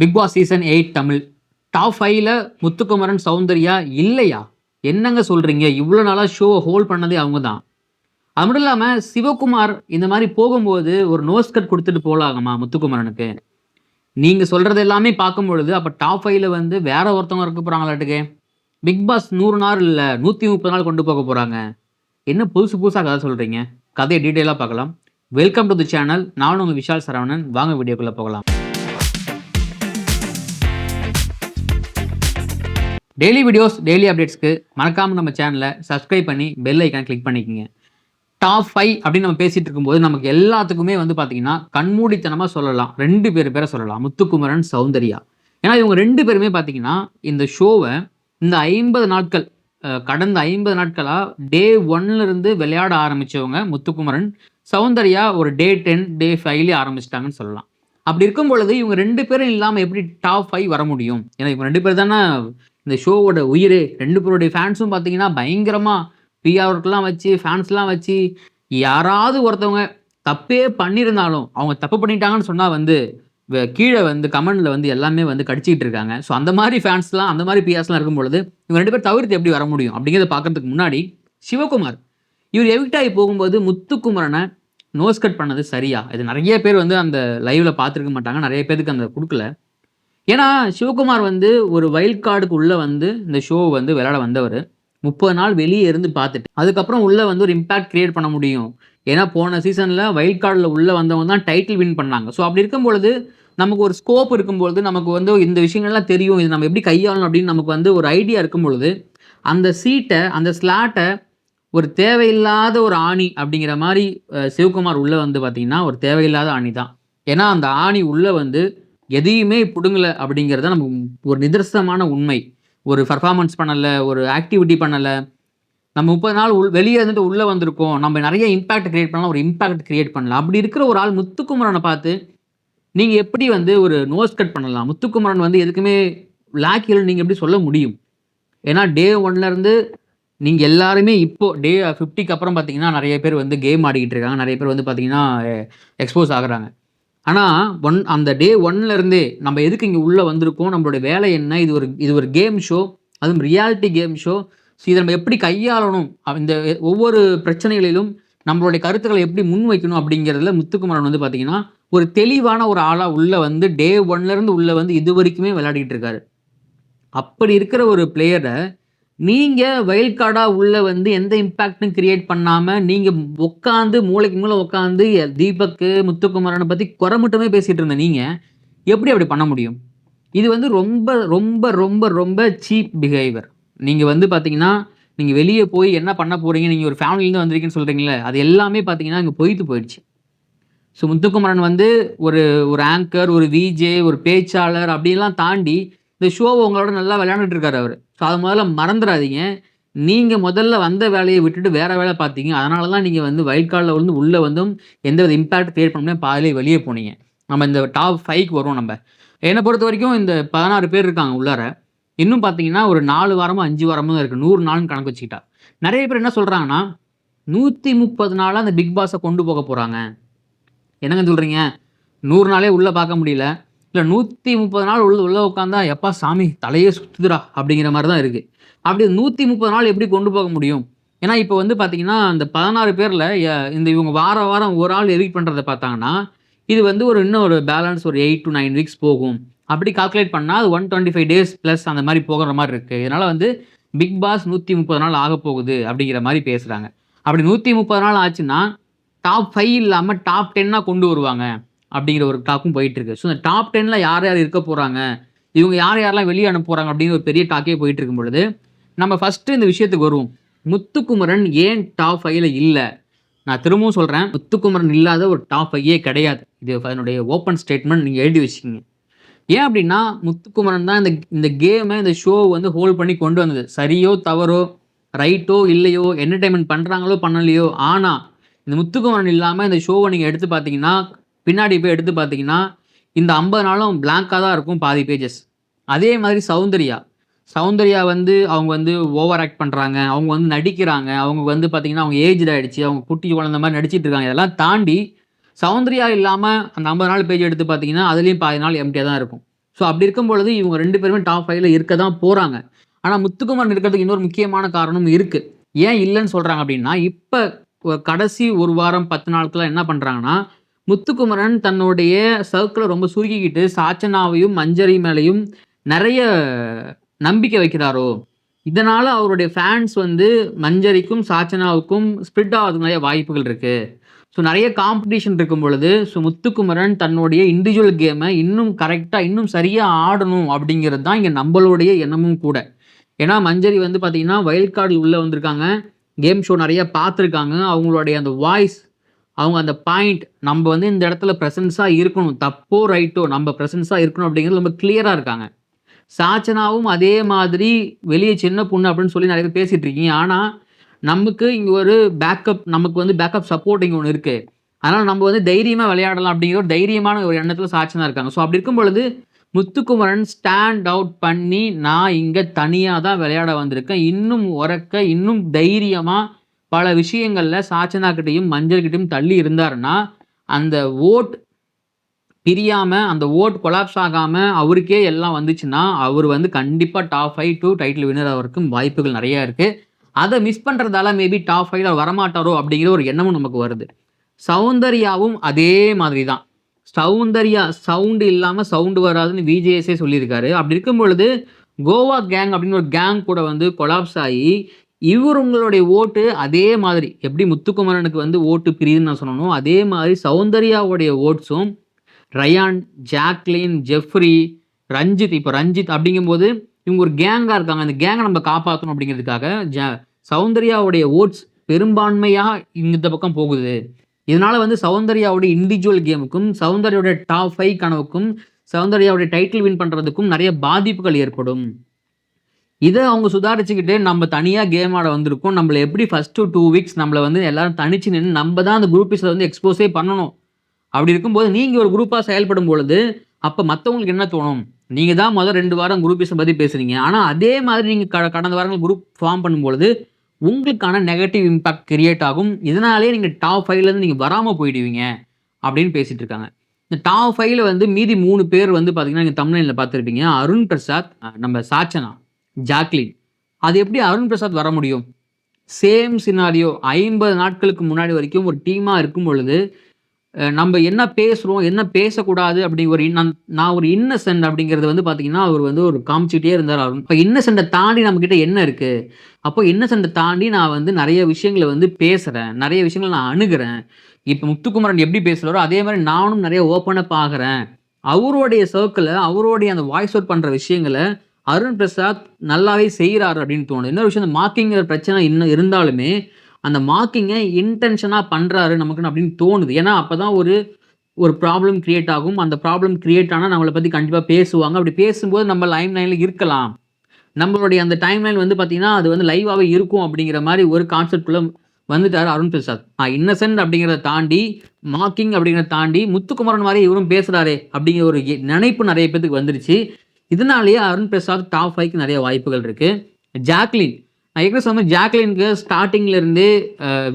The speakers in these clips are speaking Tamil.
Big Boss season 8 Tamil top 5ல முத்துக்குமரன், சௌந்தர்யா இல்லையா? என்னங்க சொல்றீங்க? இவ்வளோ நாளா ஷோவ ஹோல்ட் பண்ணதே அவங்க தான். அது மட்டும் இல்லாம சிவகுமார் இந்த மாரி போகும்போது ஒரு நோஸ் கட் குடுத்துட்டு போலாமா முத்துக்குமரனுக்கு? நீங்க சொல்றது எல்லாமே பார்க்கும்பொழுது அப்ப டாப் 5ல வந்து வேற ஒருத்தவங்க இருக்க போறாங்களாட்டுக்கே. பிக் பாஸ் 100 நாள் இல்ல 130 நாள் கொண்டு போக போறாங்க. என்ன புதுசு புதுசா கதை சொல்றீங்க? கதைய டீட்டெயிலா பார்க்கலாம். Welcome to the channel. நான் உங்க விஷால் சரவணன். வாங்க வீடியோக்குள்ள போகலாம். டெய்லி வீடியோஸ், டெய்லி அப்டேட்ஸ்க்கு மறக்காம நம்ம சேனலை சப்ஸ்கிரைப் பண்ணி பெல் ஐக்கான் கிளிக் பண்ணிக்கோங்க. டாப் 5 அப்படின்னு நம்ம பேசிட்டு இருக்கும்போது நமக்கு எல்லாத்துக்குமே வந்து பார்த்தீங்கன்னா கண்மூடித்தனமாக சொல்லலாம். 2 பேரை சொல்லலாம். முத்துக்குமரன், சௌந்தர்யா. ஏன்னா இவங்க 2 பேருமே பார்த்தீங்கன்னா இந்த ஷோவை இந்த 50 நாட்கள் கடந்த 50 நாட்களாக டே 1ல இருந்து விளையாட ஆரம்பித்தவங்க முத்துக்குமரன். சௌந்தர்யா ஒரு டே 10, டே 5லேயே ஆரம்பிச்சிட்டாங்கன்னு சொல்லலாம். அப்படி இருக்கும் பொழுது இவங்க 2 பேரும் இல்லாமல் எப்படி டாப் 5 வர முடியும்? ஏன்னா இவங்க 2 பேர் தானே இந்த ஷோவோட உயிர். 2 பேருடைய ஃபேன்ஸும் பார்த்தீங்கன்னா பயங்கரமாக பிஆர்லாம் வச்சு, ஃபேன்ஸ்லாம் வச்சு, யாராவது ஒருத்தவங்க தப்பே பண்ணியிருந்தாலும் அவங்க தப்பு பண்ணிட்டாங்கன்னு சொன்னால் வந்து கீழே வந்து கமெண்டில் வந்து எல்லாமே வந்து கடிச்சிக்கிட்டு இருக்காங்க. ஸோ அந்த மாதிரி ஃபேன்ஸ்லாம், அந்த மாதிரி பிஆர்ஸ்லாம் இருக்கும் பொழுது இவங்க 2 பேர் தவிர்த்து எப்படி வர முடியும் அப்படிங்கிறத பார்க்கறதுக்கு முன்னாடி சிவகுமார் இவர் எவிக்ட் ஆகி போகும்போது முத்துக்குமரனை நோஸ் கட் பண்ணது சரியா? இது நிறைய பேர் வந்து அந்த லைவ்ல பார்த்துருக்க மாட்டாங்க. நிறைய பேருக்கு அந்த கொடுக்கல. ஏன்னா சிவகுமார் வந்து ஒரு வைல்ட் கார்டுக்கு உள்ளே வந்து இந்த ஷோ வந்து விளையாட வந்தவர். 30 நாள் வெளியே இருந்து பார்த்துட்டு அதுக்கப்புறம் உள்ளே வந்து ஒரு இம்பாக்ட் கிரியேட் பண்ண முடியும். ஏன்னா போன சீசனில் வைல்ட் கார்டில் உள்ளே வந்தவங்க தான் டைட்டில் வின் பண்ணாங்க. ஸோ அப்படி இருக்கும்பொழுது நமக்கு ஒரு ஸ்கோப் இருக்கும்பொழுது நமக்கு வந்து இந்த விஷயங்கள்லாம் தெரியும், இது நம்ம எப்படி கையாளணும் அப்படின்னு நமக்கு வந்து ஒரு ஐடியா இருக்கும் பொழுது அந்த சீட்டை, அந்த ஸ்லாட்டை ஒரு தேவையில்லாத ஒரு ஆணி அப்படிங்கிற மாதிரி சிவகுமார் உள்ளே வந்து பார்த்தீங்கன்னா ஒரு தேவையில்லாத ஆணி தான். ஏன்னா அந்த ஆணி உள்ளே வந்து எதையுமே பிடுங்கலை அப்படிங்கிறது தான் நமக்கு ஒரு நிதர்சனமான உண்மை. ஒரு பர்ஃபார்மன்ஸ் பண்ணலை, ஒரு ஆக்டிவிட்டி பண்ணலை. நம்ம 30 நாள் வெளியே இருந்துட்டு உள்ளே வந்திருக்கோம், நம்ம நிறைய இம்பாக்ட் கிரியேட் பண்ணலாம், ஒரு இம்பாக்ட் கிரியேட் பண்ணலாம். அப்படி இருக்கிற ஒரு ஆள் முத்துக்குமரனை பார்த்து நீங்கள் எப்படி வந்து ஒரு நோஸ் கட் பண்ணலாம்? முத்துக்குமரன் வந்து எதுக்குமே லாக்கில் நீங்கள் எப்படி சொல்ல முடியும்? ஏன்னா டே 1லேருந்து நீங்கள் எல்லாருமே இப்போது டே 50க்கு அப்புறம் பார்த்தீங்கன்னா நிறைய பேர் வந்து கேம் ஆடிக்கிட்டு இருக்காங்க. நிறைய பேர் வந்து பார்த்தீங்கன்னா எக்ஸ்போஸ் ஆகுறாங்க. ஆனால் அந்த டே 1லேருந்தே நம்ம எதுக்கு இங்கே உள்ளே வந்திருக்கோம், நம்மளுடைய வேலை என்ன, இது ஒரு கேம் ஷோ, அதுவும் ரியாலிட்டி கேம் ஷோ. ஸோ இதை நம்ம எப்படி கையாளணும், இந்த ஒவ்வொரு பிரச்சனைகளிலும் நம்மளுடைய கருத்துக்களை எப்படி முன் வைக்கணும் அப்படிங்கிறதுல முத்துக்குமரன் வந்து பார்த்தீங்கன்னா ஒரு தெளிவான ஒரு ஆளாக உள்ளே வந்து டே 1லேருந்து உள்ளே வந்து இது வரைக்குமே விளையாடிட்டு இருக்காரு. அப்படி இருக்கிற ஒரு பிளேயரை நீங்கள் வைல்ட் கார்டாக உள்ளே வந்து எந்த இம்பேக்டும் கிரியேட் பண்ணாமல் நீங்கள் உட்காந்து மூளைக்கு மூளை உட்காந்து தீபக்கு, முத்துக்குமரனை பற்றி குறை மட்டுமே பேசிகிட்டு இருந்த நீங்கள் எப்படி அப்படி பண்ண முடியும்? இது வந்து ரொம்ப ரொம்ப ரொம்ப ரொம்ப சீப் பிஹேவியர். நீங்கள் வந்து பார்த்தீங்கன்னா நீங்கள் வெளியே போய் என்ன பண்ண போகிறீங்க, நீங்கள் ஒரு ஃபேமிலியிலேருந்து வந்திருக்கீங்கன்னு சொல்கிறீங்களே, அது எல்லாமே பார்த்தீங்கன்னா இங்கே போயிடுச்சு. ஸோ முத்துக்குமரன் வந்து ஒரு ஒரு ஆங்கர், ஒரு விஜே, ஒரு பேச்சாளர் அப்படின்லாம் தாண்டி இந்த ஷோவை உங்களோட நல்லா விளையாண்டுட்டு இருக்காரு அவர். ஸோ அதை முதல்ல மறந்துடாதீங்க. நீங்கள் முதல்ல வந்த வேலையை விட்டுட்டு வேறு வேலை பார்த்தீங்க. அதனால தான் நீங்கள் வந்து வைல்ட் கார்டில் வந்து உள்ளே வந்தும் எந்தவித இம்பாக்ட் கிரியேட் பண்ணாமல் பாதியிலே வெளியே போனீங்க. நம்ம இந்த டாப் 5க்கு வருவோம். நம்ம என்னை பொறுத்த வரைக்கும் இந்த 16 பேர் இருக்காங்க உள்ளார. இன்னும் பார்த்தீங்கன்னா ஒரு 4 வாரமோ 5 வாரமோ தான் இருக்குது, 100 நாள்னு கணக்கு வச்சுக்கிட்டா. நிறைய பேர் என்ன சொல்கிறாங்கன்னா 130 நாளாக அந்த பிக் பாஸை கொண்டு போக போகிறாங்க. என்னங்க சொல்கிறீங்க? 100 நாளே உள்ளே பார்க்க முடியல, இல்லை 130 நாள் உள்ளே உட்காந்தா எப்பா சாமி தலையே சுற்றுதுடா அப்படிங்கிற மாதிரி தான் இருக்குது. அப்படி 130 நாள் எப்படி கொண்டு போக முடியும்? ஏன்னா இப்போ வந்து பார்த்தீங்கன்னா அந்த 16 பேரில் இந்த இவங்க வாரம் ஒரு ஆள் எவிக்ட் பண்ணுறதை பார்த்தாங்கன்னா இது வந்து இன்னும் ஒரு பேலன்ஸ் ஒரு 8 to 9 வீக்ஸ் போகும். அப்படி கால்குலேட் பண்ணால் அது 125 டேஸ் ப்ளஸ் அந்த மாதிரி போகிற மாதிரி இருக்குது. இதனால் வந்து பிக் பாஸ் 130 நாள் ஆக போகுது அப்படிங்கிற மாதிரி பேசுகிறாங்க. அப்படி 130 நாள் ஆச்சுன்னா டாப் 5 இல்லாமல் டாப் 10ஆக கொண்டு வருவாங்க அப்படிங்கிற ஒரு டாக்கும் போயிட்டுருக்கு. ஸோ இந்த டாப் 10ல் யார் யார் இருக்க போகிறாங்க, இவங்க யாரெல்லாம் வெளியே அனுப்ப போகிறாங்க அப்படின்னு ஒரு பெரிய டாக்கே போயிட்டு இருக்கும் பொழுது நம்ம ஃபஸ்ட்டு இந்த விஷயத்துக்கு வருவோம். முத்துக்குமரன் ஏன் டாப் 5ல் இல்லை? நான் திரும்பவும் சொல்கிறேன், முத்துக்குமரன் இல்லாத ஒரு டாப் 5ஏ கிடையாது. இது அதனுடைய ஓப்பன் ஸ்டேட்மெண்ட், நீங்கள் எழுதி வச்சுக்கிங்க. ஏன் அப்படின்னா முத்துக்குமரன் தான் இந்த கேமை, இந்த ஷோ வந்து ஹோல்ட் பண்ணி கொண்டு வந்தது. சரியோ தவறோ, ரைட்டோ இல்லையோ, என்டர்டைன்மெண்ட் பண்ணுறாங்களோ பண்ணலையோ, ஆனால் இந்த முத்துக்குமரன் இல்லாமல் இந்த ஷோவை நீங்கள் எடுத்து பார்த்தீங்கன்னா, பின்னாடி போய் எடுத்து பார்த்தீங்கன்னா இந்த 50 நாளும் பிளாங்காக தான் இருக்கும் பாதி பேஜஸ். அதே மாதிரி சௌந்தர்யா வந்து அவங்க வந்து ஓவர் ஆக்ட் பண்ணுறாங்க, அவங்க வந்து நடிக்கிறாங்க, அவங்க வந்து பார்த்தீங்கன்னா அவங்க ஏஜ்டு ஆகிடுச்சு, அவங்க குட்டி குழந்த மாதிரி நடிச்சிட்டு இருக்காங்க. இதெல்லாம் தாண்டி சௌந்தர்யா இல்லாமல் அந்த 50 நாள் பேஜ் எடுத்து பார்த்தீங்கன்னா அதுலேயும் பாதி நாள் எம்டியாக தான் இருக்கும். ஸோ அப்படி இருக்கும் பொழுது இவங்க 2 பேருமே டாப் 5ல இருக்க தான் போறாங்க. ஆனா முத்துக்குமரன் இருக்கிறதுக்கு இன்னொரு முக்கியமான காரணம் இருக்கு. ஏன் இல்லன்னு சொல்றாங்க அப்படின்னா, இப்ப கடைசி 1 வாரம் 10 நாட்களா என்ன பண்றாங்கன்னா, முத்துக்குமரன் தன்னுடைய சர்க்கிள ரொம்ப சுருக்கிக்கிட்டு சாச்சனாவையும், மஞ்சரி மேலயும் நெறைய நம்பிக்கை வைக்கிறாரோ! இதனால அவருடைய ஃபேன்ஸ் வந்து மஞ்சரிக்கும், சாச்சனாவுக்கும் ஸ்ப்ளிட் ஆவறதுக்கு நெறைய வாய்ப்புகள் இருக்கு. ஸோ நெறைய காம்படிஷன் இருக்கும் பொழுது, ஸோ முத்துக்குமரன் தன்னுடைய இண்டிவிஜுவல் கேம இன்னும் கரெக்ட்டா, இன்னும் சரியா ஆடணும் அப்படிங்கிறது தான் இங்க நம்பளுடைய எண்ணமும் கூட. ஏன்னா, மஞ்சரி வந்து பார்த்தீங்கன்னா, வைல்ட் கார்ட்ல உள்ள வந்திருக்காங்க. கேம் ஷோ நெறைய பார்த்துருக்காங்க. அவங்களுடைய அந்த வாய்ஸ், அவங்க அந்த பாயிண்ட், நம்ப வந்து இந்த இடத்துல பிரசன்ஸா இருக்கணும். தப்போ, ரைட்டோ நம்ப பிரசன்ஸா இருக்கணும் அப்படிங்கிறது ரொம்ப கிளியரா இருக்காங்க. சாச்சனாவும் அதே மாதிரி வெளிய சின்ன பொண்ணு அப்படின்னு சொல்லி நெறைய பேர் பேசிட்டு இருக்கீங்க. ஆனா, நமக்கு இங்க ஒரு நமக்கு வந்து பேக்கப் சப்போர்ட் இங்க ஒண்ணு இருக்கு. அதனால நம்ம வந்து தைரியமா விளையாடலாம் அப்படிங்கிற ஒரு தைரியமான ஒரு எண்ணத்துல சாச்சனா இருக்காங்க. ஸோ அப்படி இருக்கும் பொழுது, முத்துக்குமரன் ஸ்டாண்ட் அவுட் பண்ணி, நான் இங்க தனியா தான் விளையாட வந்திருக்கேன். இன்னும் உரக்க, இன்னும் தைரியமா பல விஷயங்கள்ல சாச்சனா கிட்டயும், மஞ்சள் கிட்டயும் தள்ளி இருந்தாருன்னா, அந்த வோட் பிரியாம, அந்த வோட் கொலாப்ஸ் ஆகாம அவருக்கே எல்லாம் வந்துச்சுன்னா, அவரு வந்து கண்டிப்பா டாப் 5 டூ டைட்டில் வின்னர் ஆவறதுக்கும் வாய்ப்புகள் நெறைய இருக்கு. அத மிஸ் பண்றதால மேபி டாப் 5ல வரமாட்டாரோ! அப்படிங்கிற ஒரு எண்ணமும் நமக்கு வருது. சௌந்தர்யாவும் அதே மாதிரி தான். சௌந்தர்யா சவுண்ட் இல்லாம சவுண்ட் வராதுன்னு விஜேஎஸ்ஸே சொல்லியிருக்காரு. அப்படி இருக்கும் பொழுது, கோவா கேங் அப்படின்னு ஒரு கேங் கூட வந்து கொலாப்ஸ் ஆயி, இவருங்களுடைய ஓட்டு அதே மாதிரி எப்படி முத்துக்குமரனுக்கு வந்து ஓட்டு பிரியுதுன்னு நான் சொன்னேனோ, அதே மாதிரி சௌந்தர்யாவுடைய ஓட்ஸும் ரயான், ஜாக்லின், ஜெஃப்ரி, ரஞ்சித். இப்ப ரஞ்சித் அப்படிங்கும்போது, இவங்க ஒரு கேங்கா இருக்காங்க. அந்த கேங்க நம்ம காப்பாத்தணும் அப்படிங்கிறதுக்காக, சௌந்தர்யாவுடைய ஓட்ஸ் பெரும்பான்மையா இந்த பக்கம் போகுது. இதனால வந்து சௌந்தர்யாவுடைய இண்டிவிஜுவல் கேமுக்கும், சௌந்தர்யாவுடைய டாப் 5 கனவுக்கும், சௌந்தர்யாவுடைய டைட்டில் வின் பண்றதுக்கும் நெறைய பாதிப்புகள் ஏற்படும். இத அவங்க சுதாரிச்சுக்கிட்டு, நம்ம தனியா கேம் ஆட வந்திருக்கோம். நம்மள எப்படி ஃபர்ஸ்ட்டு 2 வீக்ஸ் நம்மள வந்து எல்லாரும் தனிச்சு நின்னு, நம்ம தான் அந்த குரூப்பீஸ்ல வந்து எக்ஸ்போஸே பண்ணணும். அப்படி இருக்கும்போது, நீங்க ஒரு குரூப்பா செயல்படும் பொழுது, அப்ப மத்தவங்களுக்கு என்ன தோணும்? நீங்க தான் மொத 2 வாரம் குரூப்பிசம் பத்தி பேசுறீங்க. ஆனா, அதே மாதிரி நீங்க கடந்த வாரங்கள் குரூப் ஃபார்ம் பண்ணும்பொழுது, உங்களுக்கான நெகட்டிவ் இம்பாக்ட் கிரியேட் ஆகும். இதனாலேயே நீங்க டாப் 5லருந்து நீங்க வராம போயிடுவீங்க. அப்படின்னு பேசிட்டு இருக்காங்க. இந்த டாப் 5ல வந்து மீதி 3 பேர் வந்து பார்த்தீங்கன்னா, நீங்க தம்ப்நெயில்ல பார்த்திருப்பீங்க. அருண் பிரசாத், நம்ம சாச்சனா, ஜாக்லின். அது எப்படி அருண் பிரசாத் வர முடியும்? சேம் சினாரியோ 50 நாட்களுக்கு முன்னாடி வரைக்கும் ஒரு டீமா இருக்கும் பொழுது, நம்ப என்ன பேசுறோம், என்ன பேசக்கூடாது அப்படி ஒரு நான் ஒரு இன்னசென்ட் அப்படிங்கிறது வந்து பார்த்தீங்கன்னா, அவரு வந்து ஒரு காமிச்சுட்டே இருந்தாரு அருண். இப்ப இன்னசென்ட்ட தாண்டி நம்மகிட்ட என்ன இருக்கு? அப்போ இன்னசென்ட்ட தாண்டி நான் வந்து நெறைய விஷயங்கள வந்து பேசுறேன். நெறைய விஷயங்கள நான் அணுகுறேன். இப்ப முத்துக்குமரன் எப்படி பேசுறாரோ, அதே மாரி நானும் நெறைய ஓப்பன் அப் ஆகுறேன். அவருடைய சர்க்கிள்ல, அவருடைய அந்த வாய்ஸ் அவுட் பண்ற விஷயங்கள அருண் பிரசாத் நல்லாவே செய்றாரு அப்படின்னு தோணுது. இன்னொரு விஷயம் இந்த மார்க்கிங்கிற பிரச்சனை இன்னும் இருந்தாலுமே, அந்த மார்க்கிங்க இன்டென்ஷனா பண்றாரு நமக்குன்னு அப்படின்னு தோணுது. ஏன்னா, அப்பதான் ஒரு ஒரு ப்ராப்ளம் கிரியேட் ஆகும். அந்த ப்ராப்ளம் கிரியேட் ஆனா நம்மள பத்தி கண்டிப்பா பேசுவாங்க. அப்படி பேசும்போது நம்ம லைம் லைன்ல இருக்கலாம். நம்மளுடைய அந்த டைம் லைன் வந்து பார்த்தீங்கன்னா, அது வந்து லைவாவே இருக்கும் அப்படிங்கிற மாரி ஒரு கான்செப்ட்குள்ள வந்துட்டாரு அருண் பிரசாத். இன்னசென்ட் அப்படிங்கிறத தாண்டி, மார்க்கிங் அப்படிங்கிறத தாண்டி, முத்துக்குமரன் மாரி இவரும் பேசுறாரே அப்படிங்கிற ஒரு நினைப்பு நெறைய பேத்துக்கு வந்துருச்சு. இதனாலேயே அருண் பிரசாத் டாப் 5க்கு நெறைய வாய்ப்புகள் இருக்கு. ஜாக்லின், நான் ஏற்கனவே சொன்ன ஜாக்லினுக்கு ஸ்டார்ட்டிங்ல இருந்தே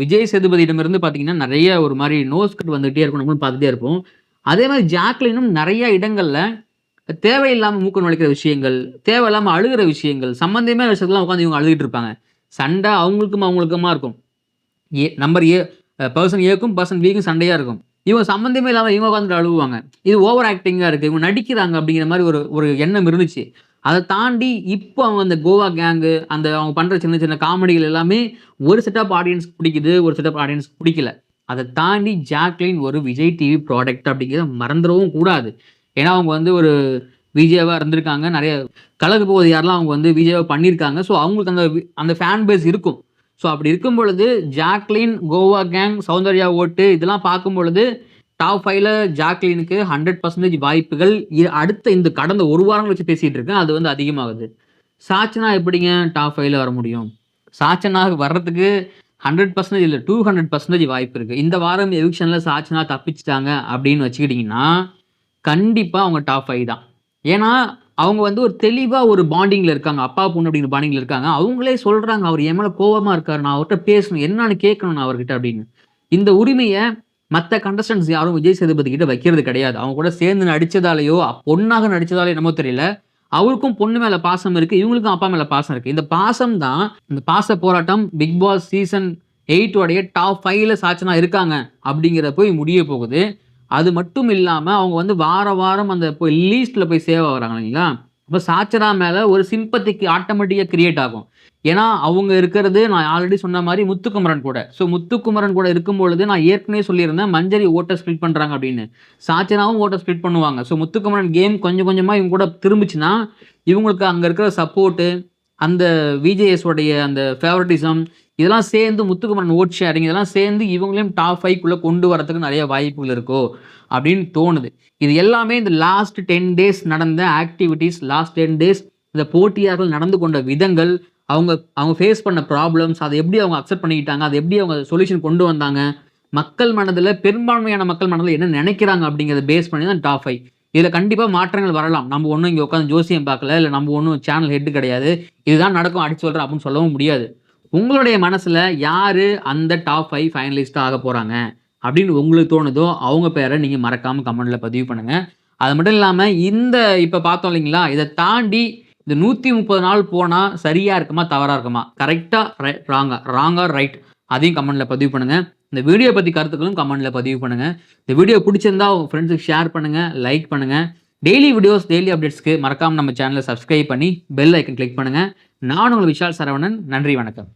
விஜய் சேதுபதியிடமிருந்து பார்த்தீங்கன்னா, நெறைய ஒரு மாரி நோஸ் கட் வந்துகிட்டே இருக்கும். நம்மளும் பார்த்துட்டே இருப்போம். அதே மாரி ஜாக்லினும் நெறைய இடங்கள்ல தேவையில்லாம மூக்க நுழைக்கிற விஷயங்கள், தேவையில்லாம அழுகுற விஷயங்கள், சம்மந்தமே இல்லாத விஷயத்துலலாம் உட்காந்து இவங்க அழுதுட்டு இருப்பாங்க. சண்டை அவங்களுக்குமா இருக்கும். நம்பர் ஏ பெர்சன் ஏக்கும், பெர்சன் பிக்கும் சண்டையா இருக்கும். இவங்க சம்மந்தமே இல்லாம இவங்க உட்காந்துட்டு அழுவுவாங்க. இது ஓவர் ஆக்டிங்கா இருக்கு. இவங்க நடிக்கிறாங்க அப்படிங்கிற மாரி ஒரு ஒரு எண்ணம் இருந்துச்சு. அத தாண்டி இப்போ அவங்க அந்த கோவா கேங்கு, அந்த அவங்க பண்ற சின்ன சின்ன காமெடிகள் எல்லாமே ஒரு செட் ஆஃப் ஆடியன்ஸ்க்கு பிடிக்குது. ஒரு செட் ஆஃப் ஆடியன்ஸ்க்கு பிடிக்கல. அத தாண்டி ஜாக்லின் ஒரு விஜய் டிவி ப்ராடக்ட் அப்படிங்கிறத மறந்துறவும் கூடாது. ஏன்னா, அவங்க வந்து ஒரு விஜேவா இருந்திருக்காங்க. நெறைய கலக்க போவது யாரெல்லாம் அவங்க வந்து விஜேவா பண்ணியிருக்காங்க. ஸோ, அவங்களுக்கு அந்த அந்த ஃபேன் பேஸ் இருக்கும். ஸோ, அப்படி இருக்கும் பொழுது ஜாக்லின், கோவா கேங், சௌந்தர்யா ஓட்டு இதெல்லாம் பார்க்கும் பொழுது டாப் 5ல ஜாக்லினுக்கு 100% வாய்ப்புகள். அடுத்த இந்த கடந்த 1 வாரம் வச்சு பேசிட்டு இருக்கேன். அது வந்து அதிகமாகுது. சாச்சனா எப்படிங்க டாப் 5ல வர முடியும்? சாச்சனா வர்றதுக்கு 100% இல்ல 200% வாய்ப்பு இருக்கு. இந்த வாரம் எவிக்ஷன்ல சாச்சனா தப்பிச்சுட்டாங்க அப்படின்னு வச்சுக்கிட்டீங்கன்னா, கண்டிப்பா அவங்க டாப் 5 தான். ஏன்னா, அவங்க வந்து ஒரு தெளிவா ஒரு பாண்டிங்ல இருக்காங்க. அப்பா, பொண்ணு அப்படிங்கிற பாண்டிங்ல இருக்காங்க. அவங்களே சொல்றாங்க, "அவரு என் மேல கோவமா இருக்காரு. நான் அவர்ட்ட பேசணும். என்னான்னு கேட்கணும் நான் அவர்கிட்ட" அப்படின்னு. இந்த உரிமைய மற்ற கண்டஸ்டன்ஸ் யாரும் விஜய் சேதுபதி கிட்ட வைக்கிறது கிடையாது. அவங்க கூட சேர்ந்து நடிச்சதாலேயோ பொண்ணாக நடிச்சதாலே என்னமோ தெரியல, அவருக்கும் பொண்ணு மேல பாசம் இருக்கு, இவங்களுக்கும் அப்பா மேல பாசம் இருக்கு. இந்த பாசம் தான் இந்த பாச போராட்டம் பிக் பாஸ் சீசன் 8 உடைய டாப் 5ல சாச்சனா இருக்காங்க அப்படிங்கிற போய் முடிய போகுது. அது மட்டும் இல்லாம அவங்க வந்து வார வாரம் அந்த போய் லீஸ்ட்ல போய் சேவ் ஆகுறாங்க இல்லைங்களா? அப்ப சாச்சனா மேல ஒரு சிம்பத்திக்கு ஆட்டோமேட்டிக்கா கிரியேட் ஆகும். ஏன்னா அவங்க இருக்கிறது நான் ஆல்ரெடி சொன்ன மாதிரி முத்துக்குமரன் கூட. ஸோ முத்துக்குமரன் கூட இருக்கும்பொழுது நான் ஏற்கனவே சொல்லியிருந்தேன் மஞ்சரி ஓட்ட ஸ்பிளிட் பண்றாங்க அப்படின்னு. சாச்சனாவும் ஓட்ட ஸ்பிளிட் பண்ணுவாங்க. ஸோ முத்துக்குமரன் கேம் கொஞ்சம் கொஞ்சமா இவங்க கூட திரும்பிச்சுன்னா இவங்களுக்கு அங்க இருக்கிற சப்போர்ட்டு, அந்த விஜேஎஸ் உடைய அந்த ஃபேவரட்டிசம் இதெல்லாம் சேர்ந்து முத்துக்குமரன் ஓட் ஷேரிங் இதெல்லாம் சேர்ந்து இவங்களையும் டாப் 5க்குள்ள கொண்டு வரதுக்கு நிறைய வாய்ப்புகள் இருக்கோ அப்படின்னு தோணுது. இது எல்லாமே இந்த லாஸ்ட் 10 டேஸ் நடந்த ஆக்டிவிட்டீஸ், லாஸ்ட் 10 டேஸ் இந்த போட்டியாளர்கள் நடந்து கொண்ட விதங்கள், அவங்க ஃபேஸ் பண்ண ப்ராப்ளம்ஸ், அதை எப்படி அவங்க அக்செப்ட் பண்ணிக்கிட்டாங்க, அதை எப்படி அவங்க சொல்யூஷன் கொண்டு வந்தாங்க, மக்கள் மனதில் பெரும்பான்மையான மக்கள் மனதில் என்ன நினைக்கிறாங்க அப்படிங்கிறத பேஸ் பண்ணி தான் டாப் 5. இதில் கண்டிப்பாக மாற்றங்கள் வரலாம். நம்ம ஒன்றும் இங்கே உட்காந்து ஜோசியம் பார்க்கல, இல்லை நம்ம ஒன்றும் சேனல் ஹெட்டு கிடையாது, இதுதான் நடக்கும் அடிச்சு சொல்கிறேன் அப்படின்னு சொல்லவும் முடியாது. உங்களுடைய மனசில் யார் அந்த டாப் 5 ஃபைனலிஸ்ட்டாக ஆக போகிறாங்க அப்படின்னு உங்களுக்கு தோணுதோ அவங்க பேரை நீங்கள் மறக்காமல் கமெண்ட்டில் பதிவு பண்ணுங்கள். அது மட்டும் இல்லாமல் இந்த இப்போ பார்த்தோம் இல்லைங்களா, இதை தாண்டி இந்த 130 நாள் போனால் சரியாக இருக்குமா தவறாக இருக்குமா, கரெக்டாக ராங்கா ரைட், அதையும் கமெண்ட்டில் பதிவு பண்ணுங்கள். இந்த வீடியோ பற்றி கருத்துக்களும் கமெண்ட்டில் பதிவு பண்ணுங்கள். இந்த வீடியோ பிடிச்சிருந்தா உங்கள் ஃப்ரெண்ட்ஸுக்கு ஷேர் பண்ணுங்கள், லைக் பண்ணுங்கள். டெய்லி வீடியோஸ் டெய்லி அப்டேட்ஸ்க்கு மறக்காமல் நம்ம சேனலை சப்ஸ்கிரைப் பண்ணி பெல் ஐக்கன் கிளிக் பண்ணுங்கள். நான் உங்கள் விஷால் சரவணன். நன்றி, வணக்கம்.